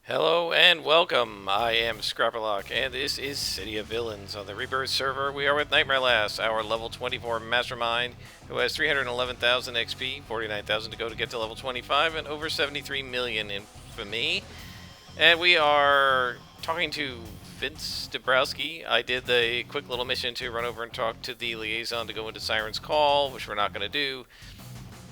Hello and welcome. I am Scrapperlock, and this is City of Villains on the Rebirth server. We are with Nightmare Lass, our level 24 Mastermind, who has 311,000 XP, 49,000 to go to get to level 25, and over 73 million infamy. And we are talking to Vince Dabrowski. I did the quick little mission to run over and talk to the liaison to go into Siren's Call, which we're not going to do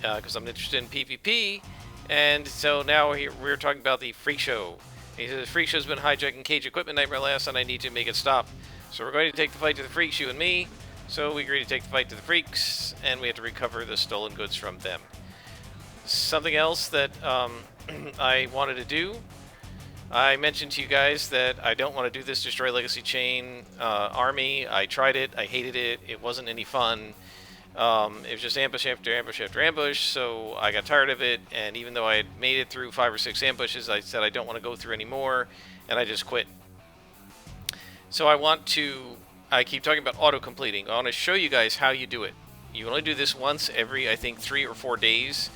because I'm interested in PvP. And so now we're talking about the Freak Show. He says, the Freak Show's been hijacking cage equipment Nightmare Last, and I need to make it stop. So we're going to take the fight to the Freaks, you and me. So we agree to take the fight to the Freaks, and we have to recover the stolen goods from them. Something else that I wanted to do. I mentioned to you guys that I don't want to do this Destroy Legacy Chain army. I tried it. I hated it. It wasn't any fun. It was just ambush after ambush after ambush, so I got tired of it, and even though I had made it through 5 or 6 ambushes, I said I don't want to go through anymore, and I just quit. So I keep talking about auto-completing. I want to show you guys how you do it. You only do this once every, I think, 3 or 4 days.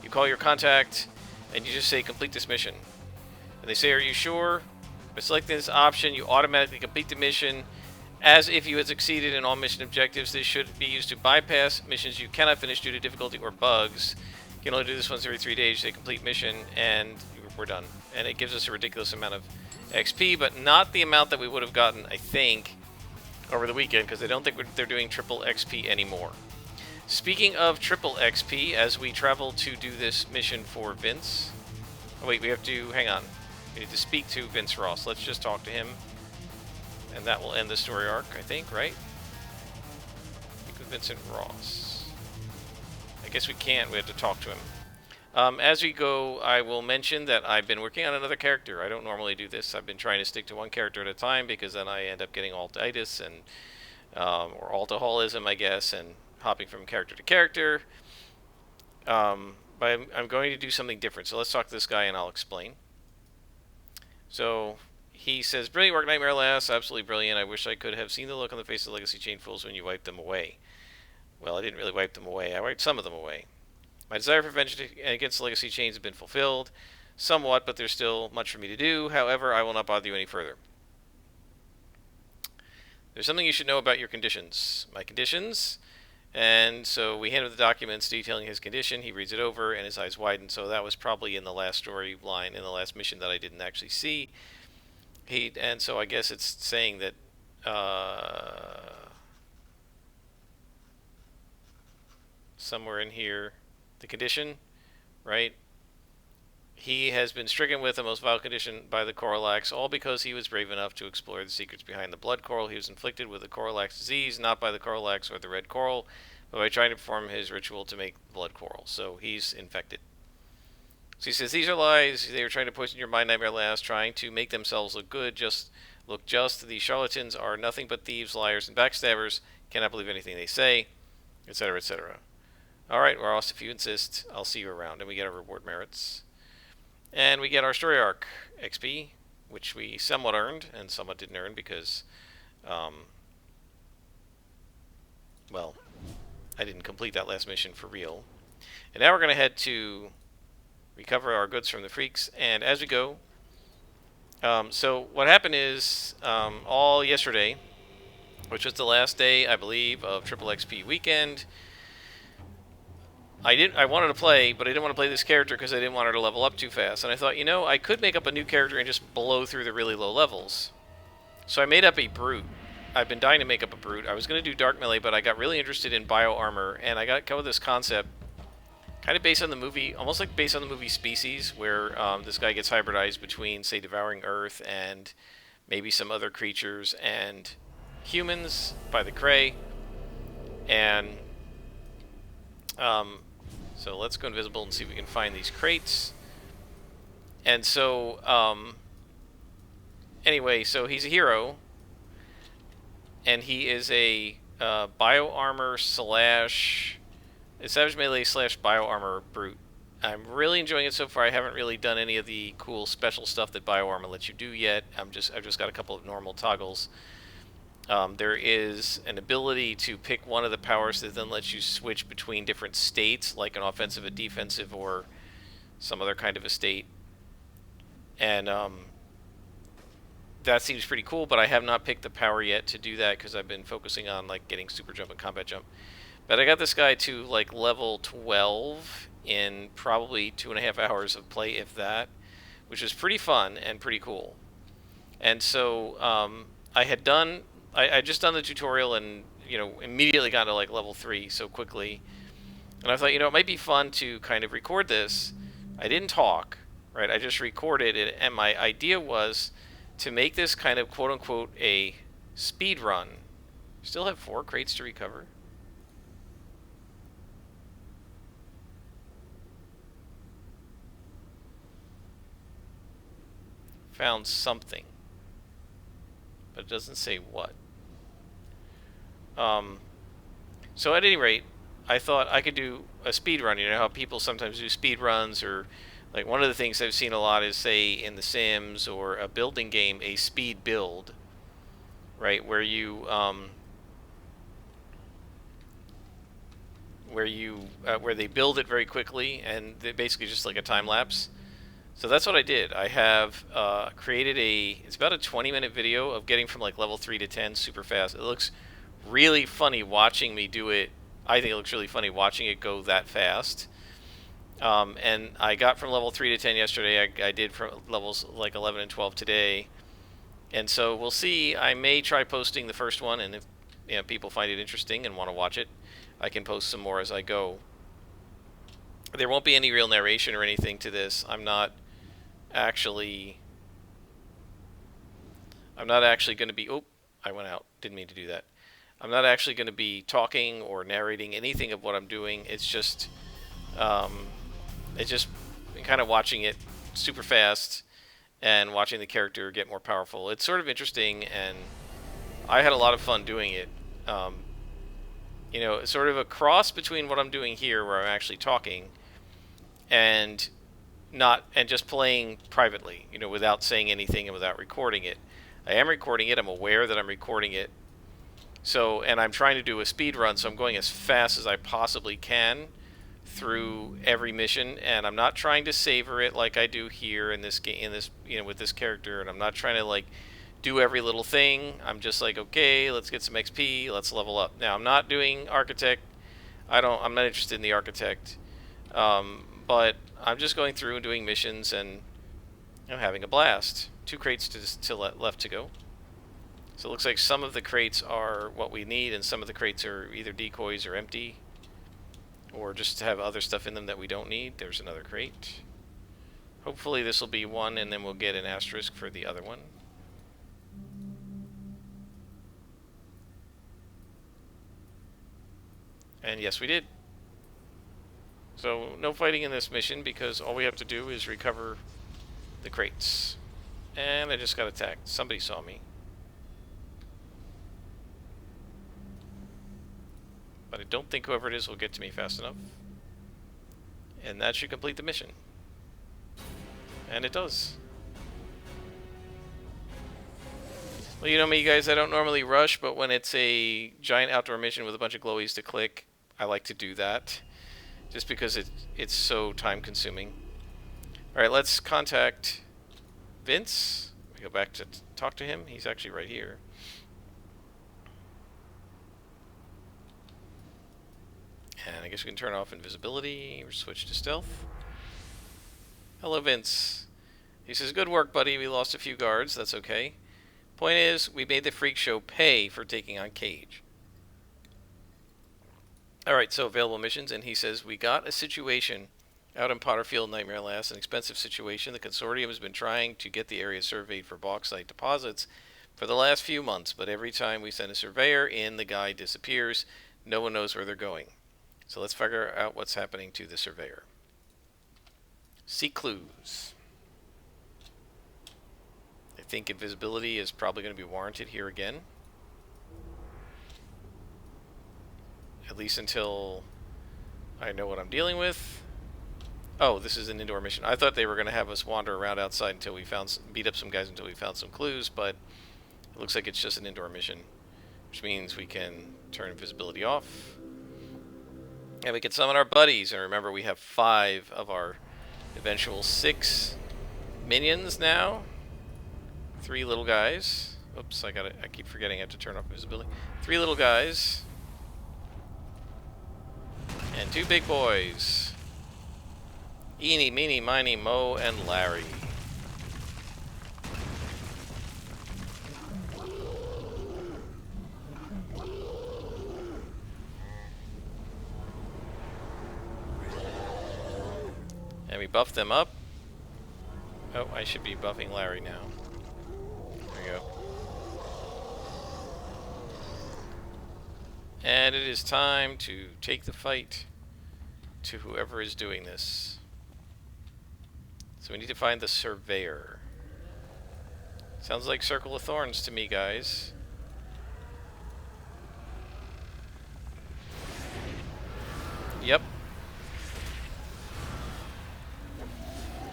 You call your contact, and you just say, complete this mission. And they say, are you sure? By selecting this option, you automatically complete the mission, as if you had succeeded in all mission objectives. This should be used to bypass missions you cannot finish due to difficulty or bugs. You can only do this once every 3 days. Say complete mission, and we're done. And it gives us a ridiculous amount of XP, but not the amount that we would have gotten, I think, over the weekend, because I don't think they're doing triple XP anymore. Speaking of triple XP, as we travel to do this mission for Vince... Oh wait, we have to... hang on. We need to speak to Vince Ross. Let's just talk to him. And that will end the story arc, I think, right? Speak with Vincent Ross. I guess we can't. We have to talk to him. As we go, I will mention that I've been working on another character. I don't normally do this. I've been trying to stick to one character at a time because then I end up getting altitis and or alcoholism, I guess, and hopping from character to character. But I'm going to do something different. So let's talk to this guy and I'll explain. So... he says, brilliant work, Nightmare Lass. Absolutely brilliant. I wish I could have seen the look on the face of the Legacy Chain fools when you wiped them away. Well, I didn't really wipe them away. I wiped some of them away. My desire for vengeance against the Legacy Chains has been fulfilled. Somewhat, but there's still much for me to do. However, I will not bother you any further. There's something you should know about your conditions. My conditions. And so we hand him the documents detailing his condition. He reads it over, and his eyes widen. So that was probably in the last storyline, in the last mission that I didn't actually see. And so I guess it's saying that somewhere in here, the condition, right? He has been stricken with the most vile condition by the Coralax, all because he was brave enough to explore the secrets behind the blood coral. He was inflicted with the Coralax disease, not by the Coralax or the red coral, but by trying to perform his ritual to make blood coral. So he's infected. So he says, these are lies. They are trying to poison your mind, Nightmare Lass, trying to make themselves look good. Look just. These charlatans are nothing but thieves, liars, and backstabbers. Cannot believe anything they say, etc., etc. All right, Ross, if you insist, I'll see you around. And we get our reward merits. And we get our story arc XP, which we somewhat earned and somewhat didn't earn because, well, I didn't complete that last mission for real. And now we're going to head to... recover our goods from the freaks, and as we go, so what happened is, all yesterday, which was the last day, I believe, of Triple XP weekend, I wanted to play, but I didn't want to play this character because I didn't want her to level up too fast, and I thought, I could make up a new character and just blow through the really low levels. So I made up a Brute. I've been dying to make up a Brute. I was going to do Dark Melee, but I got really interested in Bio Armor, and I got come with this concept kind of based on the movie, almost like based on the movie Species, where this guy gets hybridized between, say, Devouring Earth and maybe some other creatures and humans by the Cray. And so let's go invisible and see if we can find these crates. And so, anyway, so he's a hero, and he is a bio armor slash... it's Savage Melee / Bio Armor Brute. I'm really enjoying it so far. I haven't really done any of the cool special stuff that Bio Armor lets you do yet. I've just got a couple of normal toggles. There is an ability to pick one of the powers that then lets you switch between different states, like an offensive, a defensive, or some other kind of a state. And that seems pretty cool, but I have not picked the power yet to do that because I've been focusing on like getting super jump and combat jump. But I got this guy to like level 12 in probably 2.5 hours of play, if that, which is pretty fun and pretty cool. And so I just done the tutorial and immediately got to like level 3 so quickly. And I thought, it might be fun to kind of record this. I didn't talk, right? I just recorded it, and my idea was to make this kind of quote unquote a speed run. Still have 4 crates to recover. Found something, but it doesn't say what. So at any rate, I thought I could do a speed run. You know how people sometimes do speed runs, or like one of the things I've seen a lot is, say, in The Sims or a building game, a speed build, right, where they build it very quickly, and they're basically just like a time lapse. So that's what I did. I have created it's about a 20-minute video of getting from like level 3 to 10 super fast. It looks really funny watching me do it. I think it looks really funny watching it go that fast. And I got from level 3 to 10 yesterday. I did from levels like 11 and 12 today. And so we'll see. I may try posting the first one, and if people find it interesting and want to watch it, I can post some more as I go. There won't be any real narration or anything to this. I'm not actually going to be... Oh, I went out. Didn't mean to do that. I'm not actually going to be talking or narrating anything of what I'm doing. It's just kind of watching it super fast and watching the character get more powerful. It's sort of interesting, and I had a lot of fun doing it. Sort of a cross between what I'm doing here, where I'm actually talking, and just playing privately, without saying anything and without recording it. I am recording it. I'm aware that I'm recording it. So, and I'm trying to do a speed run, so I'm going as fast as I possibly can through every mission, and I'm not trying to savor it like I do here in this game, with this character, and I'm not trying to like do every little thing. I'm just like, okay, let's get some XP, let's level up. Now, I'm not doing Architect. I'm not interested in the Architect. But I'm just going through and doing missions, and I'm having a blast. 2 crates left to go. So it looks like some of the crates are what we need, and some of the crates are either decoys or empty, or just to have other stuff in them that we don't need. There's another crate. Hopefully this will be one, and then we'll get an asterisk for the other one. And yes, we did. So no fighting in this mission, because all we have to do is recover the crates. And I just got attacked. Somebody saw me. But I don't think whoever it is will get to me fast enough. And that should complete the mission. And it does. Well, you know me, guys, I don't normally rush, but when it's a giant outdoor mission with a bunch of glowies to click, I like to do that. Just because it's so time-consuming. Alright, let's contact Vince. We go back to talk to him. He's actually right here. And I guess we can turn off invisibility or switch to stealth. Hello, Vince. He says, good work, buddy. We lost a few guards. That's okay. Point is, we made the freak show pay for taking on Cage. Alright, so available missions, and he says, we got a situation out in Potterfield, Nightmare Last, an expensive situation. The consortium has been trying to get the area surveyed for bauxite deposits for the last few months, but every time we send a surveyor in, the guy disappears. No one knows where they're going. So let's figure out what's happening to the surveyor. Seek clues. I think invisibility is probably going to be warranted here again. At least until I know what I'm dealing with. Oh, this is an indoor mission. I thought they were going to have us wander around outside until we beat up some guys until we found some clues, but it looks like it's just an indoor mission, which means we can turn invisibility off. And we can summon our buddies. And remember, we have 5 of our eventual 6 Minions now. 3 little guys. Oops, I keep forgetting I have to turn off visibility. 3 little guys. And 2 big boys. Eeny, meeny, miny, mo, and Larry. And we buff them up. Oh, I should be buffing Larry now. There we go. And it is time to take the fight to whoever is doing this. So we need to find the Surveyor. Sounds like Circle of Thorns to me, guys. Yep.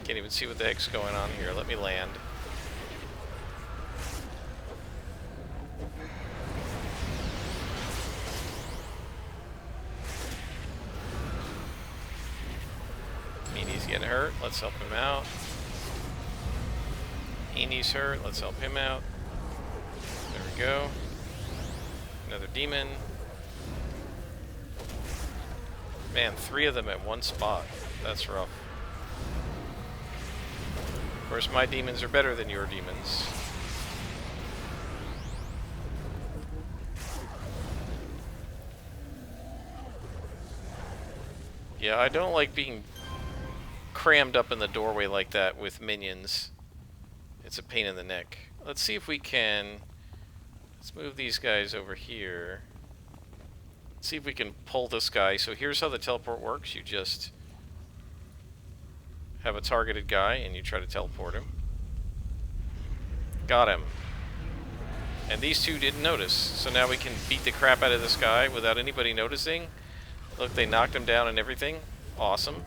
Can't even see what the heck's going on here. Let me land. Meanie's getting hurt. Let's help him out. Enie's hurt. Let's help him out. There we go. Another demon. Man, 3 of them at one spot. That's rough. Of course, my demons are better than your demons. Yeah, I don't like being crammed up in the doorway like that with minions. It's a pain in the neck. Let's see if we can... Let's move these guys over here. Let's see if we can pull this guy. So here's how the teleport works. You just have a targeted guy and you try to teleport him. Got him. And these 2 didn't notice. So now we can beat the crap out of this guy without anybody noticing. Look, they knocked him down and everything. Awesome.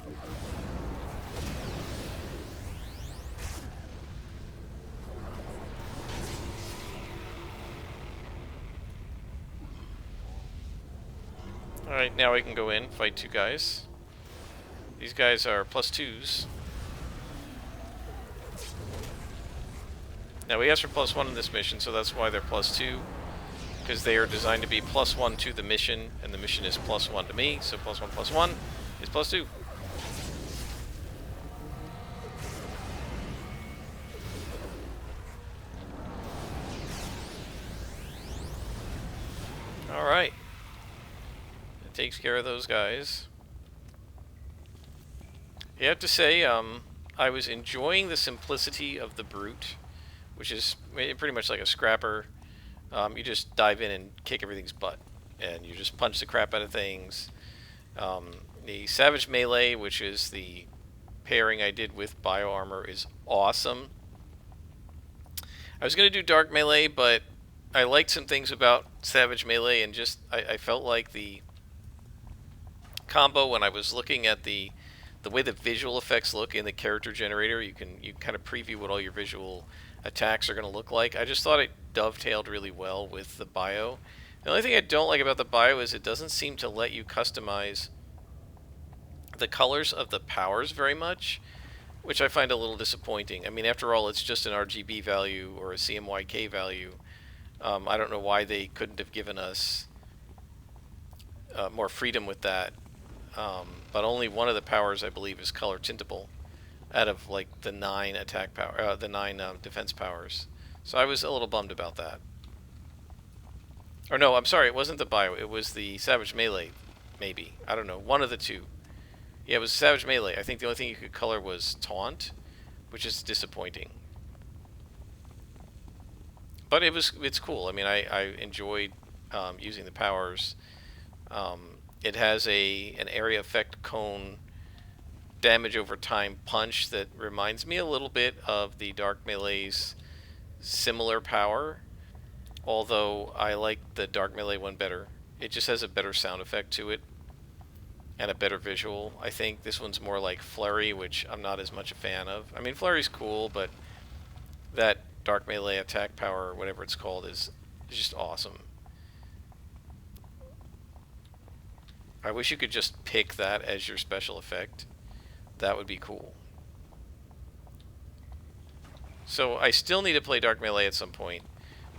Alright, now we can go in, fight 2 guys. These guys are +2s. Now we asked for +1 in this mission, so that's why they're +2. Because they are designed to be +1 to the mission, and the mission is +1 to me, so +1 is +2. Alright. It takes care of those guys. You have to say, I was enjoying the simplicity of the Brute, which is pretty much like a scrapper. You just dive in and kick everything's butt, and you just punch the crap out of things. The Savage Melee, which is the pairing I did with Bio Armor, is awesome. I was going to do Dark Melee, but I liked some things about Savage Melee, and just I felt like the combo, when I was looking at the way the visual effects look in the character generator, you kind of preview what all your visual attacks are going to look like. I just thought it dovetailed really well with the bio. The only thing I don't like about the bio is it doesn't seem to let you customize the colors of the powers very much, which I find a little disappointing. I mean, after all, it's just an RGB value or a CMYK value. I don't know why they couldn't have given us more freedom with that. But only one of the powers, I believe, is color tintable out of like the 9 attack power, the 9 defense powers. So I was a little bummed about that. Or no, I'm sorry, it wasn't the bio. It was the Savage Melee, maybe. I don't know. One of the 2. Yeah, it was Savage Melee. I think the only thing you could color was Taunt, which is disappointing. But it's cool. I mean, I enjoyed using the powers. It has an area effect cone damage over time punch that reminds me a little bit of the Dark Melee's similar power, although I like the Dark Melee one better. It just has a better sound effect to it and a better visual. I think this one's more like Flurry, which I'm not as much a fan of. I mean, Flurry's cool, but that Dark Melee attack power, or whatever it's called, is just awesome. I wish you could just pick that as your special effect. That would be cool. So I still need to play Dark Melee at some point,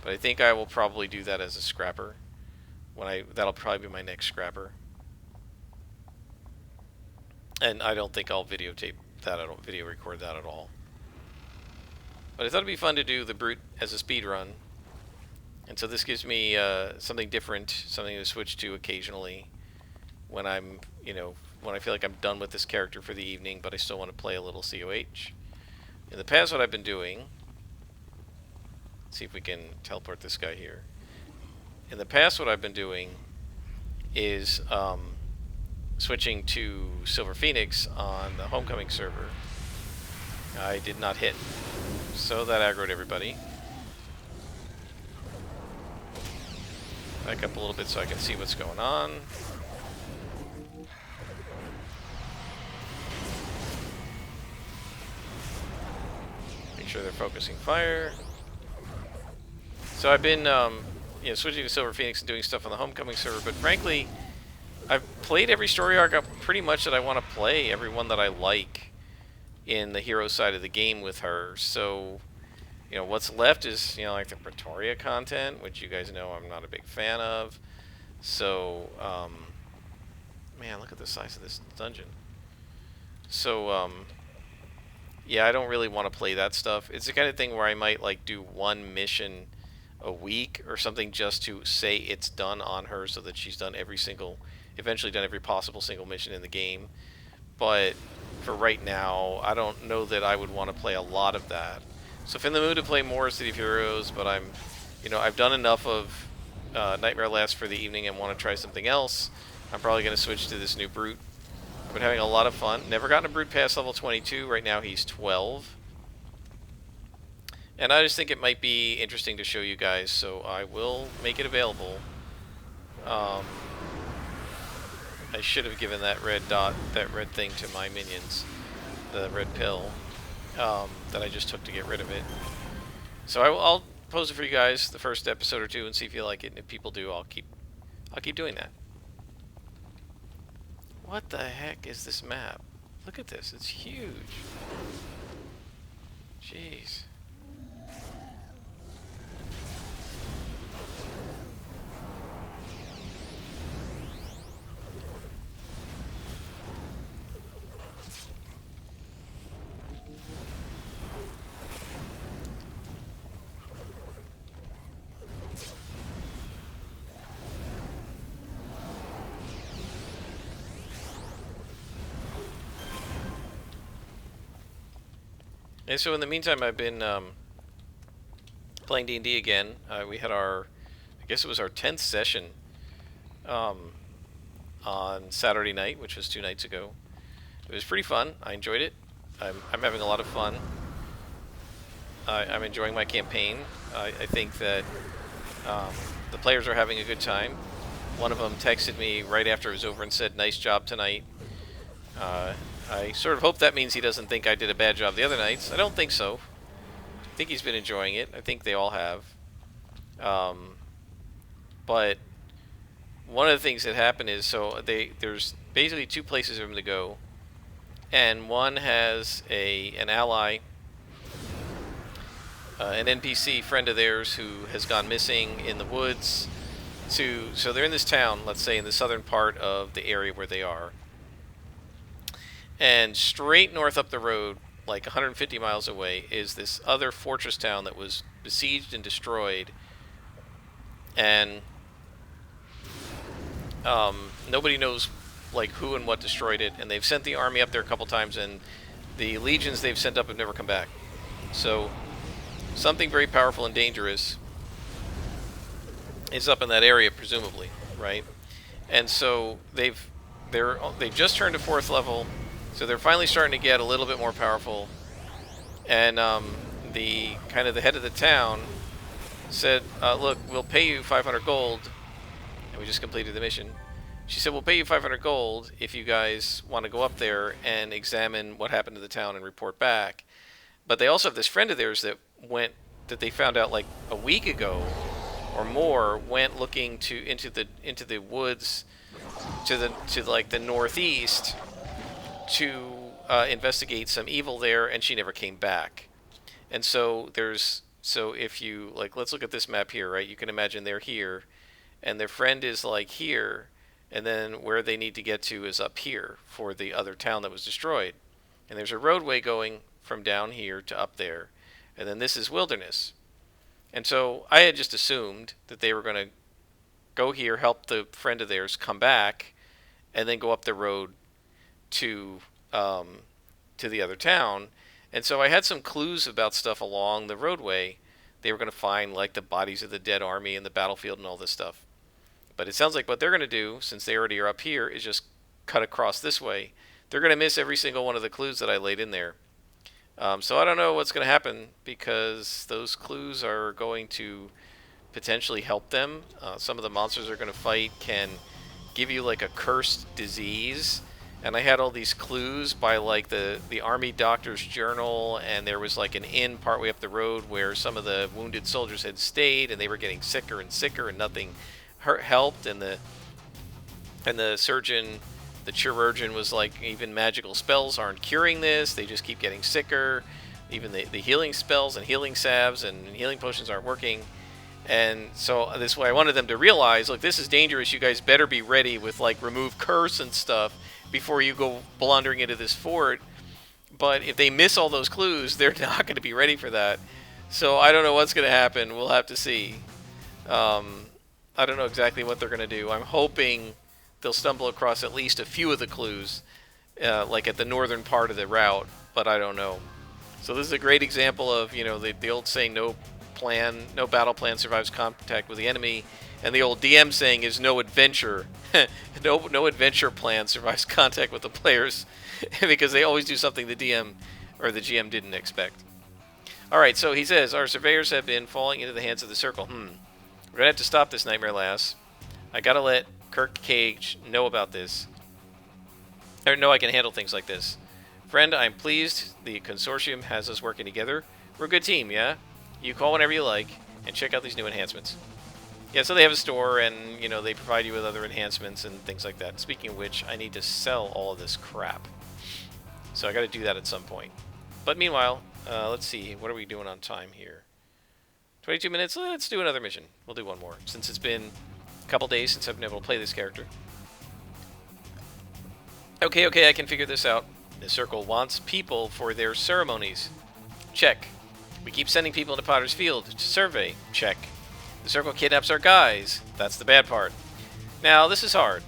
but I think I will probably do that as a scrapper. That'll probably be my next scrapper. And I don't think I'll videotape that at all, video record that at all. But I thought it'd be fun to do the Brute as a speed run. And so this gives me something different, something to switch to occasionally when I'm, when I feel like I'm done with this character for the evening, but I still want to play a little COH. In the past, what I've been doing, let's see if we can teleport this guy here. In the past, what I've been doing is switching to Silver Phoenix on the Homecoming server. I did not hit, so that aggroed everybody. Back up a little bit so I can see what's going on. Make sure they're focusing fire. So I've been switching to Silver Phoenix and doing stuff on the Homecoming server, but frankly, I've played every story arc up pretty much that I want to play, every one that I like in the hero side of the game with her. So, what's left is, like the Pretoria content, which you guys know I'm not a big fan of. So, man, look at the size of this dungeon. So, yeah, I don't really want to play that stuff. It's the kind of thing where I might, like, do one mission a week or something just to say it's done on her so that she's done eventually done every possible single mission in the game. But for right now, I don't know that I would want to play a lot of that. So if in the mood to play more City of Heroes, but I've done enough of Nightmare Last for the evening and want to try something else, I'm probably going to switch to this new Brute. I've been having a lot of fun. Never gotten a Brute past level 22. Right now he's 12. And I just think it might be interesting to show you guys, so I will make it available. I should have given that red thing to my minions, the red pill that I just took to get rid of it. So I'll pose it for you guys the first episode or two and see if you like it. And if people do, I'll keep doing that. What the heck is this map? Look at this, it's huge. Jeez. And so in the meantime, I've been playing D&D again. We had I guess it was our 10th session on Saturday night, which was 2 nights ago. It was pretty fun. I enjoyed it. I'm having a lot of fun. I'm enjoying my campaign. I think that the players are having a good time. One of them texted me right after it was over and said, "Nice job tonight." I sort of hope that means he doesn't think I did a bad job the other nights. I don't think so. I think he's been enjoying it. I think they all have. But one of the things that happened is, so there's basically 2 places for them to go, and one has an ally, an NPC friend of theirs who has gone missing in the woods. So they're in this town, let's say in the southern part of the area where they are. And straight north up the road, like 150 miles away, is this other fortress town that was besieged and destroyed. And nobody knows like who and what destroyed it. And they've sent the army up there a couple times, and the legions they've sent up have never come back. So something very powerful and dangerous is up in that area, presumably, right? And so they've just turned to 4th level. So they're finally starting to get a little bit more powerful, and the head of the town said, "Look, we'll pay you 500 gold." And we just completed the mission. She said, "We'll pay you 500 gold if you guys want to go up there and examine what happened to the town and report back." But they also have this friend of theirs that they found out like a week ago or more, went looking into the woods to like the northeast to investigate some evil there, and she never came back. And so if you, like, let's look at this map here, right? You can imagine they're here, and their friend is like here, and then where they need to get to is up here for the other town that was destroyed. And there's a roadway going from down here to up there, and then this is wilderness. And so I had just assumed that they were going to go here, help the friend of theirs come back, and then go up the road to the other town. And so I had some clues about stuff along the roadway. They were going to find like the bodies of the dead army in the battlefield and all this stuff. But it sounds like what they're going to do, since they already are up here, is just cut across this way. They're going to miss every single one of the clues that I laid in there. So I don't know what's going to happen, because those clues are going to potentially help them. Some of the monsters they're going to fight can give you like a cursed disease. And I had all these clues by like the army doctor's journal, and there was like an inn partway up the road where some of the wounded soldiers had stayed, and they were getting sicker and sicker, and nothing helped. And the surgeon, the chirurgeon, was like, even magical spells aren't curing this. They just keep getting sicker. Even the healing spells and healing salves and healing potions aren't working. And so this way I wanted them to realize, look, this is dangerous. You guys better be ready with like remove curse and stuff before you go blundering into this fort. But if they miss all those clues, they're not going to be ready for that. So I don't know what's going to happen. We'll have to see. I don't know exactly what they're going to do. I'm hoping they'll stumble across at least a few of the clues, like at the northern part of the route, but I don't know. So this is a great example of, you know, the old saying, no battle plan survives contact with the enemy, and the old DM saying is no adventure, no adventure plan survives contact with the players, because they always do something the DM or the GM didn't expect. All right, so he says, our surveyors have been falling into the hands of the Circle. We're going to have to stop this, Nightmare Lass. I got to let Kirk Cage know about this. Or know I can handle things like this. Friend, I'm pleased the consortium has us working together. We're a good team, yeah? You call whenever you like, and check out these new enhancements. Yeah, so they have a store, and, you know, they provide you with other enhancements and things like that. Speaking of which, I need to sell all of this crap. So I got to do that at some point. But meanwhile, let's see. What are we doing on time here? 22 minutes? Let's do another mission. We'll do one more, since it's been a couple days since I've been able to play this character. Okay, I can figure this out. The Circle wants people for their ceremonies. Check. We keep sending people into Potter's Field to survey. Check. The Circle kidnaps our guys. That's the bad part. Now, this is hard.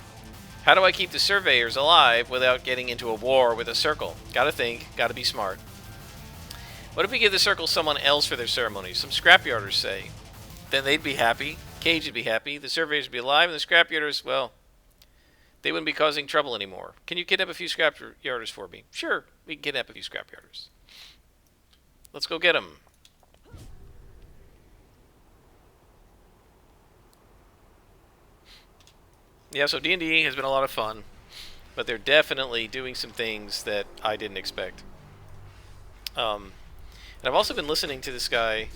How do I keep the surveyors alive without getting into a war with the Circle? Gotta think, gotta be smart. What if we give the Circle someone else for their ceremonies? Some scrapyarders, say. Then they'd be happy. Cage would be happy. The surveyors would be alive, and the scrapyarders, well, they wouldn't be causing trouble anymore. Can you kidnap a few scrapyarders for me? Sure, we can kidnap a few scrapyarders. Let's go get them. Yeah, so D&D has been a lot of fun, but they're definitely doing some things that I didn't expect. And I've also been listening to this guy.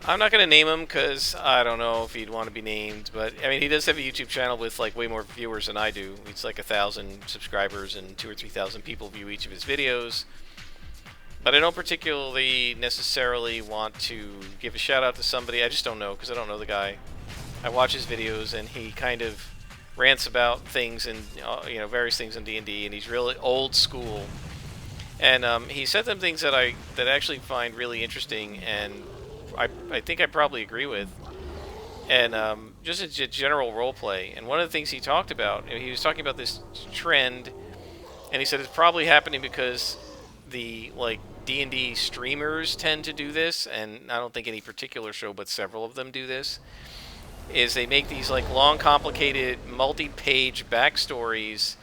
I'm not going to name him because I don't know if he'd want to be named, but I mean, he does have a YouTube channel with like way more viewers than I do. It's like 1,000 subscribers and 2,000 or 3,000 people view each of his videos. But I don't particularly necessarily want to give a shout out to somebody. I just don't know, because I don't know the guy. I watch his videos, and he kind of rants about things and various things in D&D, and he's really old school. And he said some things that I actually find really interesting, and I think I probably agree with. And just a general role play. And one of the things he talked about, he was talking about this trend, and he said it's probably happening because the like D&D streamers tend to do this, and I don't think any particular show, but several of them do this. Is they make these like long, complicated, multi-page backstories.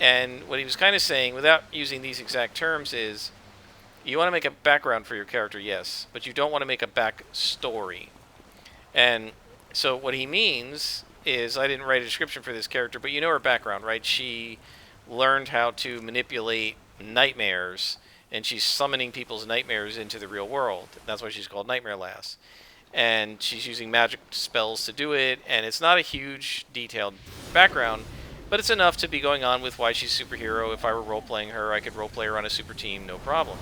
And what he was kind of saying, without using these exact terms, is you want to make a background for your character, yes, but you don't want to make a backstory. And so what he means is, I didn't write a description for this character, but you know her background, right? She learned how to manipulate nightmares, and she's summoning people's nightmares into the real world. That's why she's called Nightmare Lass. And she's using magic spells to do it, and it's not a huge, detailed background, but it's enough to be going on with why she's a superhero. If I were role-playing her, I could role-play her on a super team, no problem.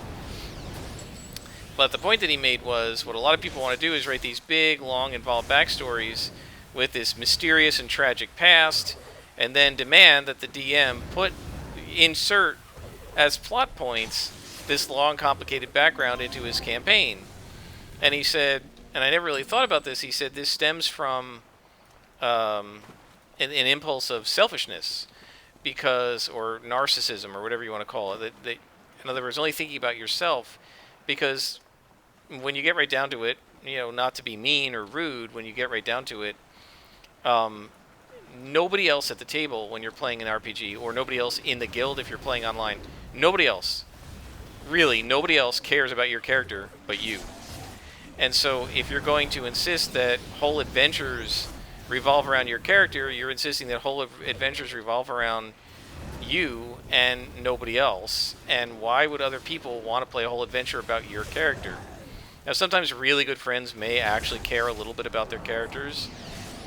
But the point that he made was, what a lot of people want to do is write these big, long, involved backstories with this mysterious and tragic past, and then demand that the DM insert as plot points this long, complicated background into his campaign. And he said, and I never really thought about this, he said this stems from an impulse of selfishness, or narcissism, or whatever you want to call it. That in other words, only thinking about yourself, because when you get right down to it, not to be mean or rude, when you get right down to it, nobody else at the table when you're playing an RPG, or nobody else in the guild if you're playing online, nobody else cares about your character but you. And so if you're going to insist that whole adventures revolve around your character, you're insisting that whole adventures revolve around you and nobody else. And why would other people want to play a whole adventure about your character? Now, sometimes really good friends may actually care a little bit about their characters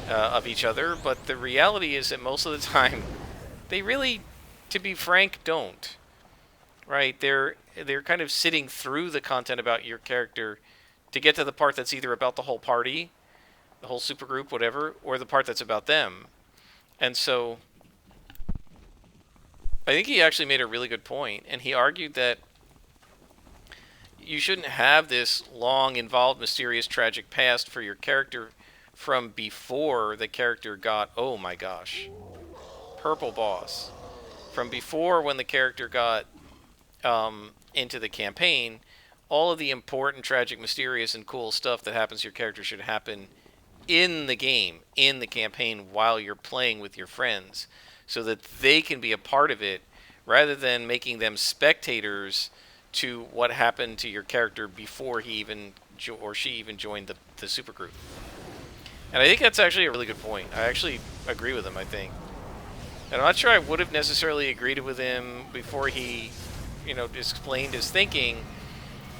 of each other, but the reality is that most of the time, they really, to be frank, don't. Right? They're kind of sitting through the content about your character to get to the part that's either about the whole party, the whole supergroup, whatever, or the part that's about them. And so, I think he actually made a really good point, and he argued that you shouldn't have this long, involved, mysterious, tragic past for your character from before the character got, oh my gosh, purple boss. From before, when the character got into the campaign, all of the important, tragic, mysterious, and cool stuff that happens to your character should happen in the game, in the campaign, while you're playing with your friends, so that they can be a part of it, rather than making them spectators to what happened to your character before he even or she even joined the supergroup. And I think that's actually a really good point. I actually agree with him, I think. And I'm not sure I would have necessarily agreed with him before he, explained his thinking,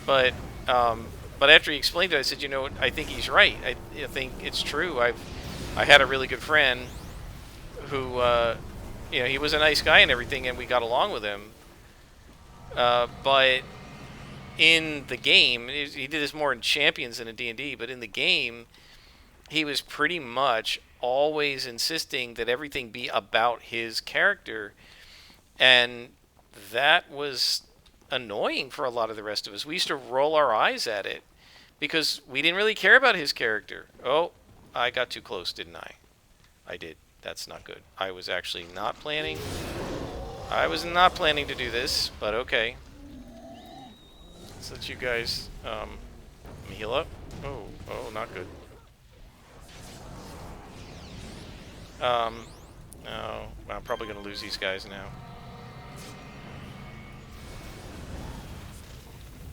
but after he explained it, I said, I think he's right. I think it's true. I had a really good friend who, he was a nice guy and everything, and we got along with him. But in the game, he did this more in Champions than in D&D, but in the game, he was pretty much always insisting that everything be about his character. And that was annoying for a lot of the rest of us. We used to roll our eyes at it because we didn't really care about his character. Oh, I got too close, didn't I? I did. That's not good. I was actually not planning. I was not planning to do this, but okay. Let's let you guys heal up. Oh, not good. No, I'm probably going to lose these guys now.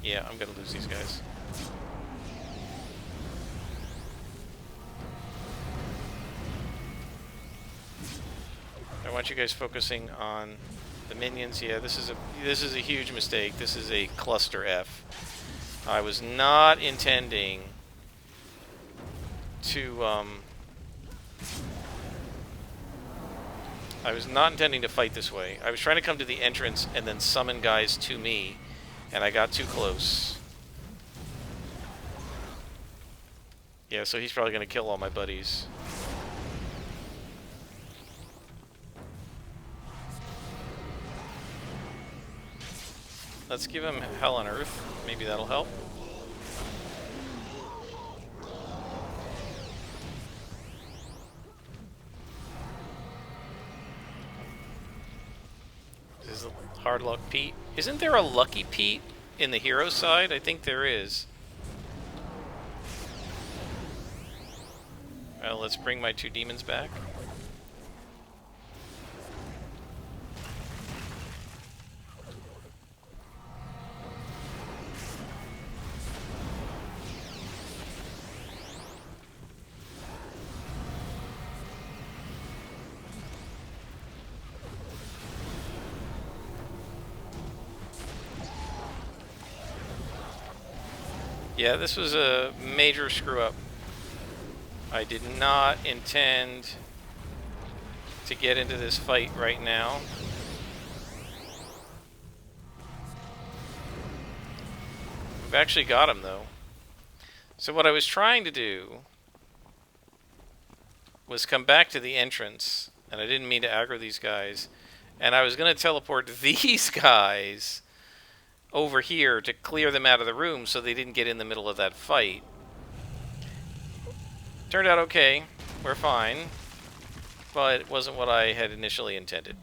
Yeah, I'm going to lose these guys. I want you guys focusing on the minions. Yeah, this is a huge mistake. This is a cluster F. I was not intending to fight this way. I was trying to come to the entrance and then summon guys to me, and I got too close. Yeah, so he's probably going to kill all my buddies. Let's give him Hell on Earth. Maybe that'll help. This is Hard Luck Pete. Isn't there a Lucky Pete in the hero side? I think there is. Well, let's bring my 2 demons back. Yeah, this was a major screw-up. I did not intend to get into this fight right now. We've actually got him, though. So what I was trying to do was come back to the entrance, and I didn't mean to aggro these guys, and I was going to teleport these guys over here to clear them out of the room so they didn't get in the middle of that fight. Turned out okay. We're fine. But it wasn't what I had initially intended.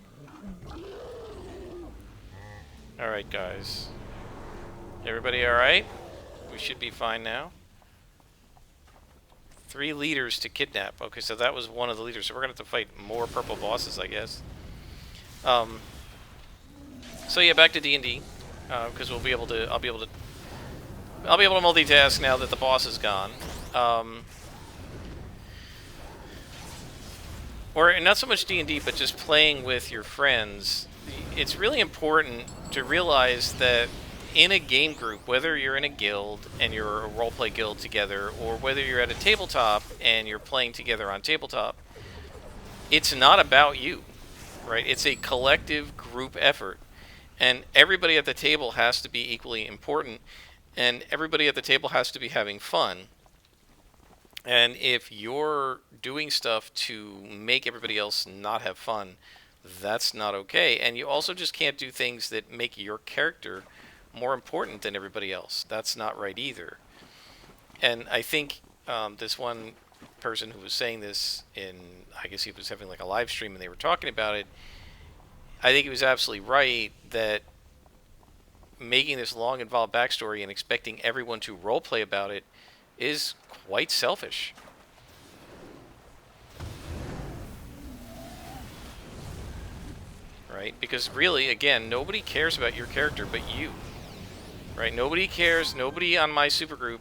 Alright, guys. Everybody alright? We should be fine now. 3 leaders to kidnap. Okay, so that was one of the leaders. So we're going to have to fight more purple bosses, I guess. So yeah, back to D&D. Because I'll be able to multitask now that the boss is gone. Or not so much D&D, but just playing with your friends. It's really important to realize that in a game group, whether you're in a guild and you're a roleplay guild together, or whether you're at a tabletop and you're playing together on tabletop, it's not about you, right? It's a collective group effort. And everybody at the table has to be equally important, and everybody at the table has to be having fun. And if you're doing stuff to make everybody else not have fun, that's not okay. And you also just can't do things that make your character more important than everybody else. That's not right either. And I think this one person who was saying this I guess he was having like a live stream and they were talking about it, I think he was absolutely right that making this long, involved backstory and expecting everyone to roleplay about it is quite selfish. Right? Because really, again, nobody cares about your character but you. Right? Nobody cares. Nobody on my supergroup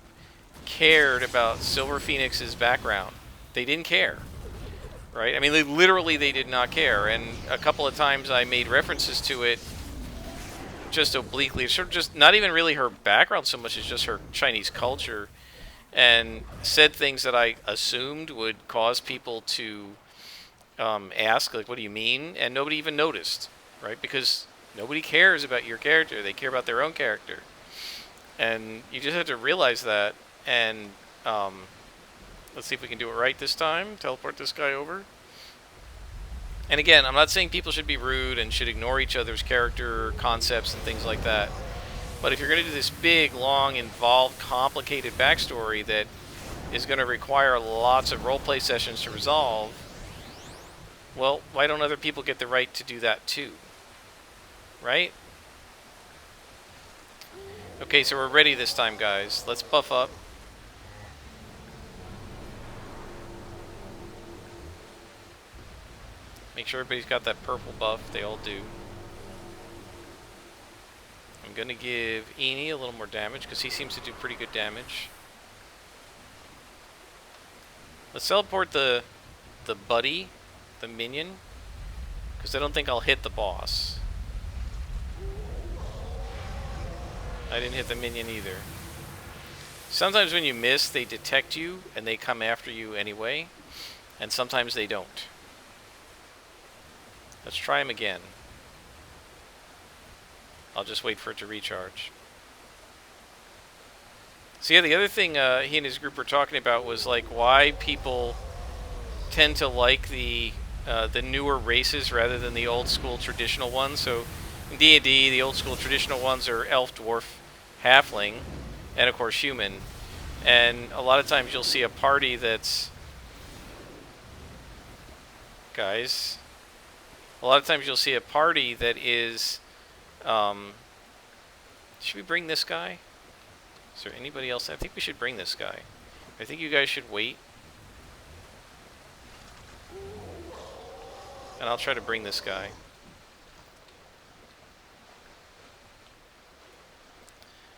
cared about Silver Phoenix's background. They didn't care. Right? I mean, they did not care. And a couple of times I made references to it just obliquely. It's sort of just not even really her background so much as just her Chinese culture, and said things that I assumed would cause people to ask, like, what do you mean? And nobody even noticed, right? Because nobody cares about your character. They care about their own character. And you just have to realize that. And let's see if we can do it right this time. Teleport this guy over. And again, I'm not saying people should be rude and should ignore each other's character concepts and things like that. But if you're going to do this big, long, involved, complicated backstory that is going to require lots of roleplay sessions to resolve, well, why don't other people get the right to do that too? Right? Okay, so we're ready this time, guys. Let's buff up. Make sure everybody's got that purple buff. They all do. I'm going to give Eenie a little more damage because he seems to do pretty good damage. Let's teleport the buddy, the minion, because I don't think I'll hit the boss. I didn't hit the minion either. Sometimes when you miss, they detect you and they come after you anyway, and sometimes they don't. Let's try him again. I'll just wait for it to recharge. So yeah, the other thing he and his group were talking about was like why people tend to like the newer races rather than the old school traditional ones. So in D&D, the old school traditional ones are elf, dwarf, halfling, and of course human. And a lot of times you'll see a party that's... Guys... A lot of times you'll see a party that is... should we bring this guy? Is there anybody else? I think we should bring this guy. I think you guys should wait. And I'll try to bring this guy.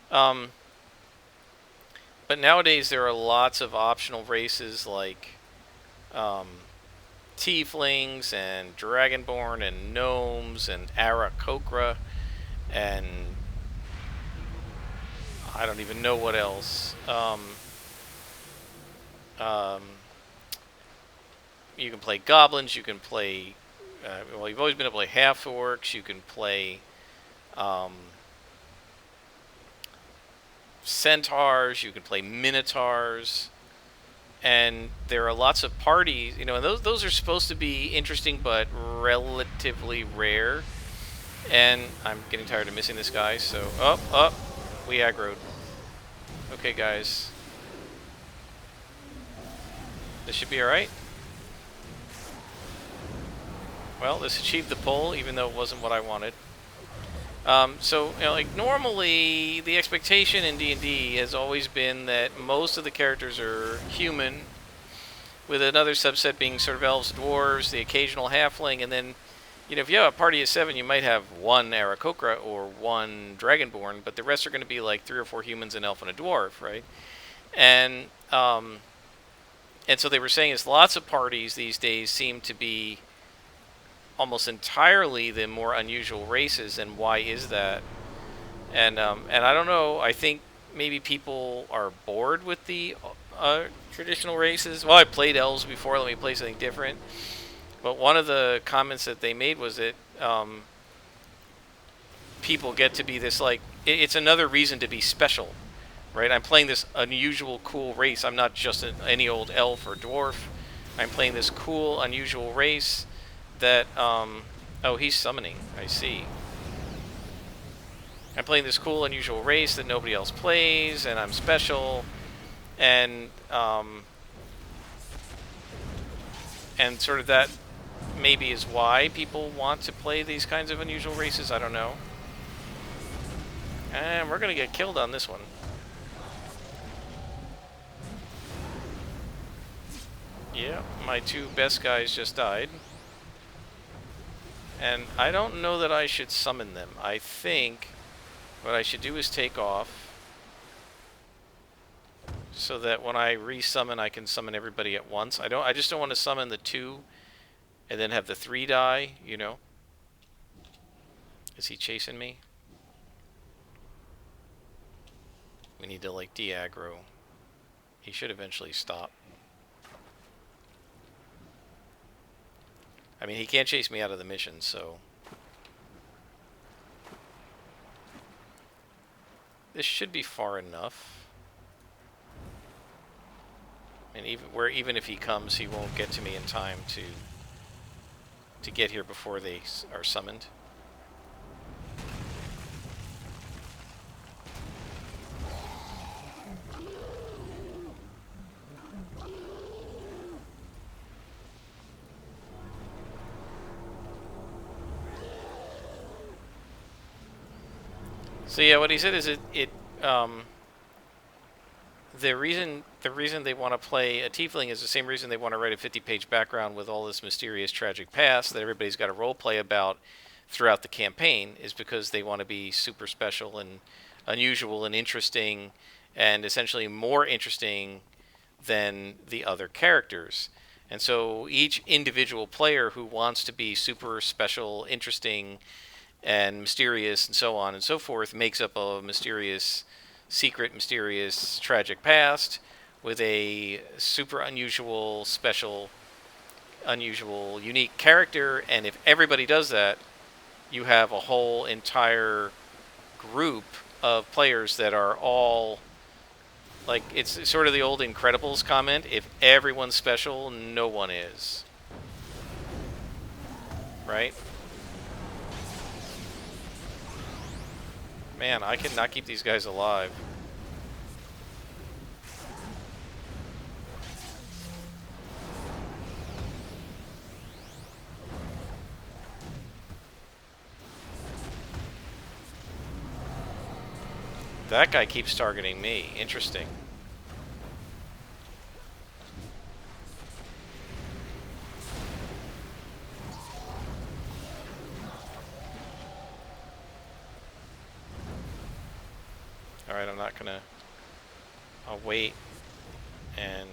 But nowadays there are lots of optional races like tieflings and dragonborn and gnomes and Aarakocra and I don't even know what else. You can play goblins, you can play well, you've always been able to play half-orcs, you can play centaurs, you can play minotaurs, and there are lots of parties, you know, and those are supposed to be interesting but relatively rare. And I'm getting tired of missing this guy, so we aggroed. Okay, guys, this should be all right. Well, this achieved the pull, even though it wasn't what I wanted. So, you know, like, normally the expectation in D&D has always been that most of the characters are human, with another subset being sort of elves, dwarves, the occasional halfling, and then, you know, if you have a party of 7, you might have one Aarakocra or one Dragonborn, but the rest are going to be like 3 or 4 humans, an elf, and a dwarf, right? And so they were saying is lots of parties these days seem to be almost entirely the more unusual races, and why is that? And I don't know. I think maybe people are bored with the traditional races. Well, I played elves before. Let me play something different. But one of the comments that they made was that people get to be this, like, it's another reason to be special, right? I'm playing this unusual, cool race. I'm not just any old elf or dwarf. I'm playing this cool, unusual race that, oh, he's summoning, I see. I'm playing this cool, unusual race that nobody else plays, and I'm special, and sort of that maybe is why people want to play these kinds of unusual races, I don't know. And we're gonna get killed on this one. Yeah, my 2 best guys just died. And I don't know that I should summon them. I think what I should do is take off, so that when I resummon, I can summon everybody at once. I just don't want to summon the 2 and then have the 3 die, you know. Is he chasing me? We need to, like, de-aggro. He should eventually stop. I mean, he can't chase me out of the mission, so... This should be far enough. And even if he comes, he won't get to me in time to get here before they are summoned. So yeah, what he said is the reason they want to play a tiefling is the same reason they want to write a 50-page background with all this mysterious, tragic past that everybody's got to role play about throughout the campaign, is because they want to be super special and unusual and interesting, and essentially more interesting than the other characters. And so each individual player who wants to be super special, interesting, and mysterious, and so on and so forth, makes up a mysterious, secret, mysterious, tragic past with a super unusual, special, unusual, unique character. And if everybody does that, you have a whole entire group of players that are all, like, it's sort of the old Incredibles comment, if everyone's special, no one is. Right? Man, I cannot keep these guys alive. That guy keeps targeting me. Interesting. Alright, I'm not gonna... I'll wait and...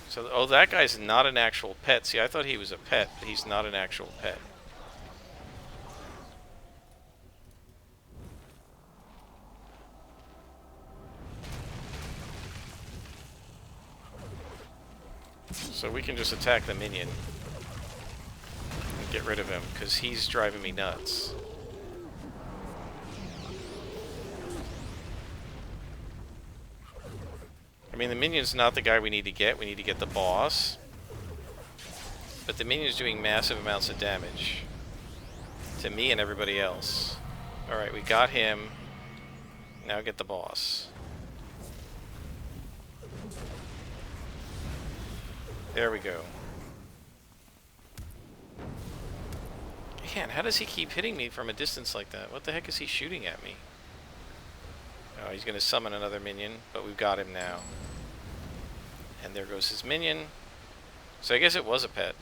So, oh, that guy's not an actual pet. See, I thought he was a pet, but he's not an actual pet. So we can just attack the minion and get rid of him, because he's driving me nuts. mean, the minion's not the guy we need to get. We need to get the boss. But the minion's doing massive amounts of damage to me and everybody else. Alright, we got him. Now get the boss. There we go. Man, how does he keep hitting me from a distance like that? What the heck is he shooting at me? Oh, he's going to summon another minion, but we've got him now. And there goes his minion. So I guess it was a pet.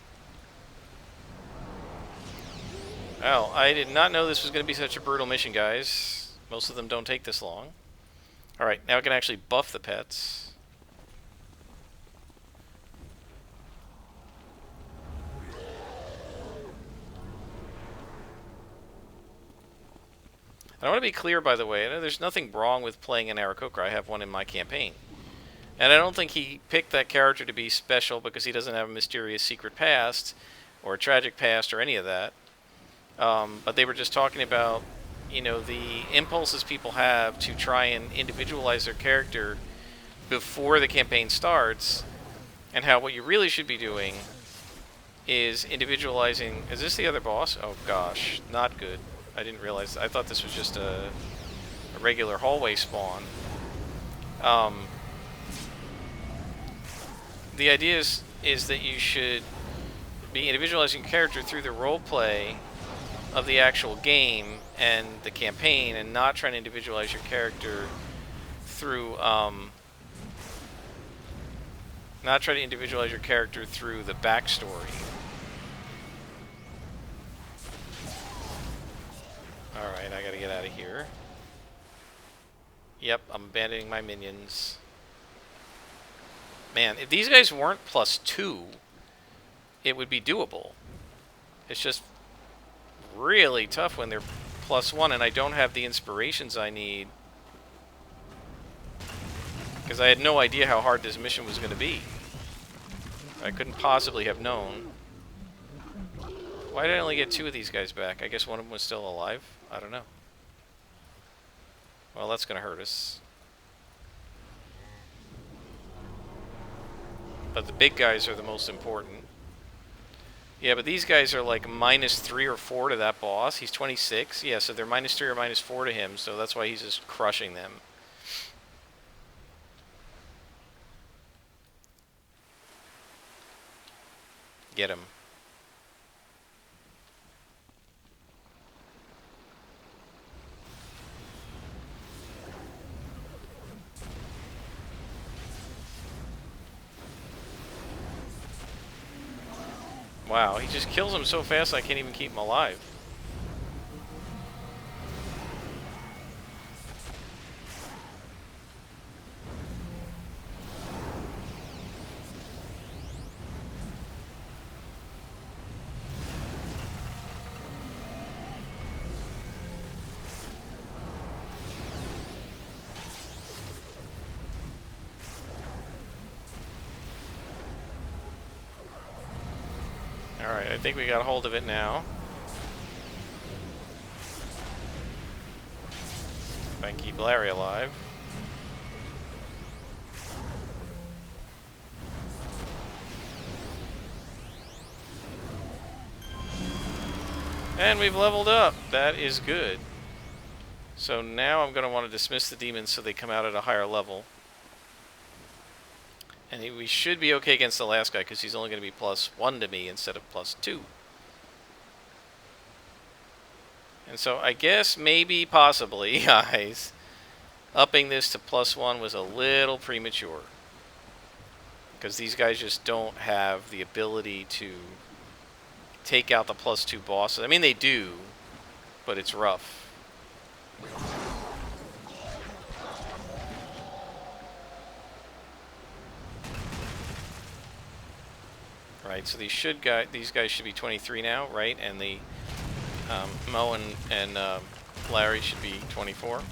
Well, I did not know this was going to be such a brutal mission, guys. Most of them don't take this long. Alright, now I can actually buff the pets. I want to be clear, by the way, there's nothing wrong with playing an Aarakocra. I have one in my campaign. And I don't think he picked that character to be special because he doesn't have a mysterious secret past or a tragic past or any of that. But they were just talking about, you know, the impulses people have to try and individualize their character before the campaign starts, and how what you really should be doing is individualizing... Is this the other boss? Oh gosh, not good. I didn't realize... I thought this was just a regular hallway spawn. The idea is that you should be individualizing your character through the roleplay of the actual game and the campaign, and not trying to individualize your character through not try to individualize your character through the backstory. Alright, I gotta get out of here. Yep, I'm abandoning my minions. Man, if these guys weren't +2, it would be doable. It's just really tough when they're +1 and I don't have the inspirations I need. Because I had no idea how hard this mission was going to be. I couldn't possibly have known. Why did I only get 2 of these guys back? I guess one of them was still alive? I don't know. Well, that's going to hurt us. But the big guys are the most important. Yeah, but these guys are like -3 or 4 to that boss. He's 26. Yeah, so they're -3 or -4 to him, so that's why he's just crushing them. Get him. Wow, he just kills him so fast I can't even keep him alive. Alright, I think we got a hold of it now. If I can keep Larry alive. And we've leveled up. That is good. So now I'm going to want to dismiss the demons so they come out at a higher level. And we should be okay against the last guy because he's only going to be +1 to me instead of +2. And so I guess maybe, possibly, guys, upping this to +1 was a little premature. Because these guys just don't have the ability to take out the +2 bosses. I mean, they do, but it's rough. Right, so these guys should be 23 now, right? And the Mo and Larry should be 24.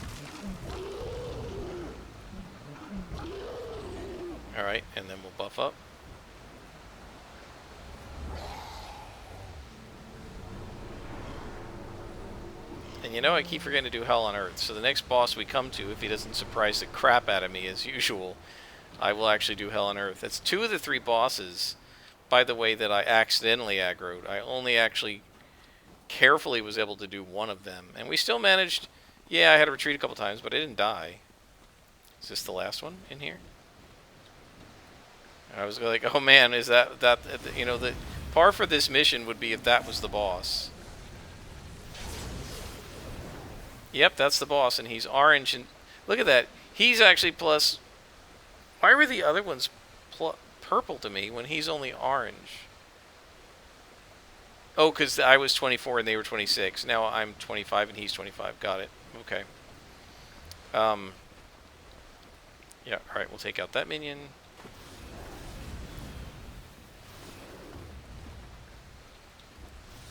All right, and then we'll buff up. And you know, I keep forgetting to do Hell on Earth. So the next boss we come to, if he doesn't surprise the crap out of me as usual, I will actually do Hell on Earth. That's 2 of the 3 bosses, by the way, that I accidentally aggroed. I only actually carefully was able to do 1 of them. And we still managed... Yeah, I had to retreat a couple times, but I didn't die. Is this the last one in here? I was like, oh man, is that you know, the par for this mission would be if that was the boss. Yep, that's the boss, and he's orange. And look at that. He's actually plus... Why were the other ones purple to me when he's only orange? Oh, because I was 24 and they were 26. Now I'm 25 and he's 25. Got it. Okay. Yeah, alright, we'll take out that minion.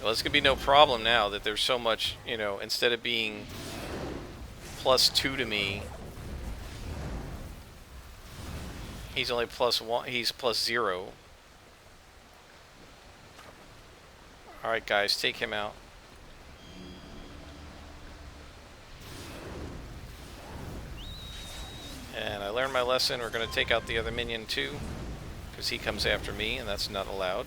Well, it's going to be no problem now that there's so much, you know, instead of being +2 to me, he's only +1, he's +0. Alright guys, take him out. And I learned my lesson. We're going to take out the other minion too, because he comes after me, and that's not allowed.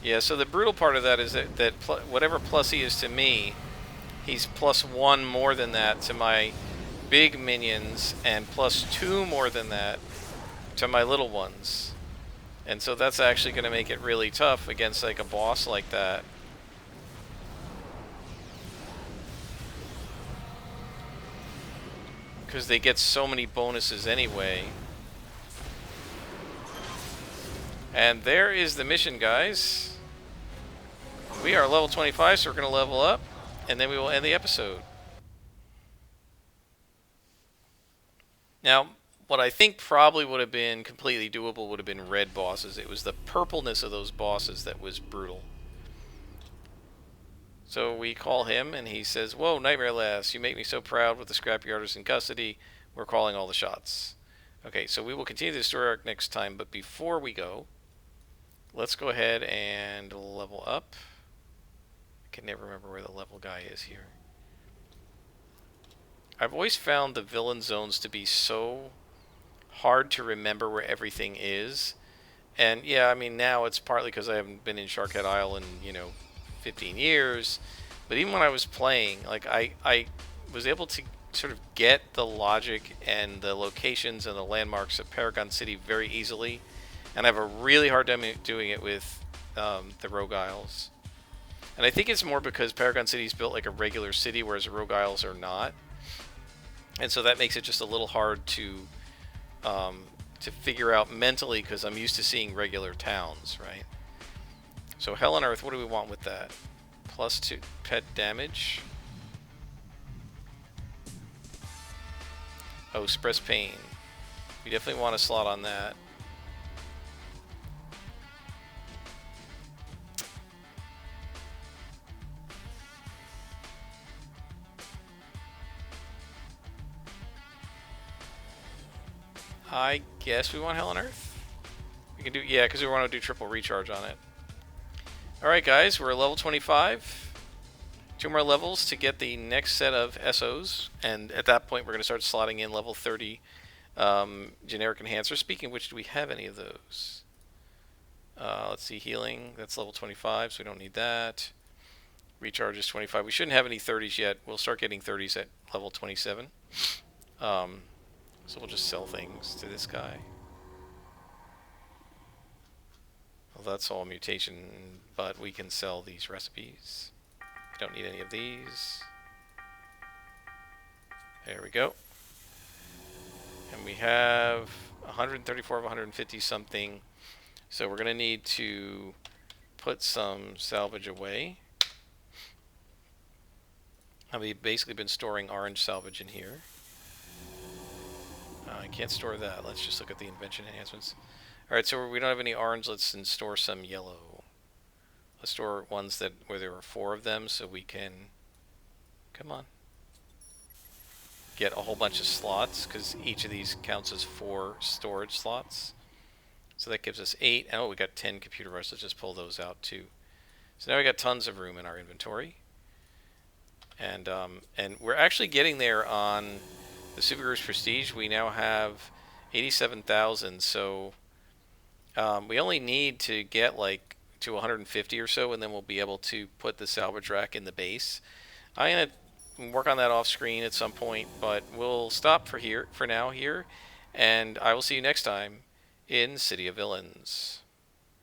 Yeah, so the brutal part of that is that whatever plus he is to me, he's +1 more than that to my big minions, and +2 more than that to my little ones. And so that's actually going to make it really tough against like a boss like that. Because they get so many bonuses anyway. And there is the mission, guys. We are level 25, so we're going to level up, and then we will end the episode. Now, what I think probably would have been completely doable would have been red bosses. It was the purpleness of those bosses that was brutal. So we call him, and he says, "Whoa, Nightmare Lass, you make me so proud with the scrapyarders in custody. We're calling all the shots." Okay, so we will continue the story arc next time, but before we go, let's go ahead and level up. I can never remember where the level guy is here. I've always found the villain zones to be so hard to remember where everything is. And yeah, I mean, now it's partly because I haven't been in Sharkhead Isle in, you know, 15 years. But even when I was playing, like, I was able to sort of get the logic and the locations and the landmarks of Paragon City very easily. And I have a really hard time doing it with the Rogue Isles. And I think it's more because Paragon City is built like a regular city, whereas the Rogue Isles are not. And so that makes it just a little hard to figure out mentally, because I'm used to seeing regular towns, right? So Hell on Earth, what do we want with that? +2 pet damage. Oh, suppress pain. We definitely want a slot on that. I guess we want Hell on Earth. We can do, yeah, because we want to do triple recharge on it. Alright guys, we're at level 25. 2 more levels to get the next set of SOs, and at that point we're going to start slotting in level 30 generic enhancers. Speaking of which, do we have any of those? Let's see, healing, that's level 25, so we don't need that. Recharge is 25. We shouldn't have any 30s yet. We'll start getting 30s at level 27. So we'll just sell things to this guy. Well, that's all mutation, but we can sell these recipes. We don't need any of these. There we go. And we have 134 of 150 something. So we're going to need to put some salvage away. We've basically been storing orange salvage in here. I can't store that. Let's just look at the invention enhancements. Alright, so we don't have any orange. Let's store some yellow. Let's store ones that where there are 4 of them, so we can, come on, get a whole bunch of slots, because each of these counts as 4 storage slots. So that gives us 8. Oh, we got 10 computer bars. Let's just pull those out too. So now we got tons of room in our inventory. And we're actually getting there on the Supercruise Prestige. We now have 87,000, so we only need to get like to 150 or so, and then we'll be able to put the salvage rack in the base. I'm gonna work on that off screen at some point, but we'll stop for now here, and I will see you next time in City of Villains.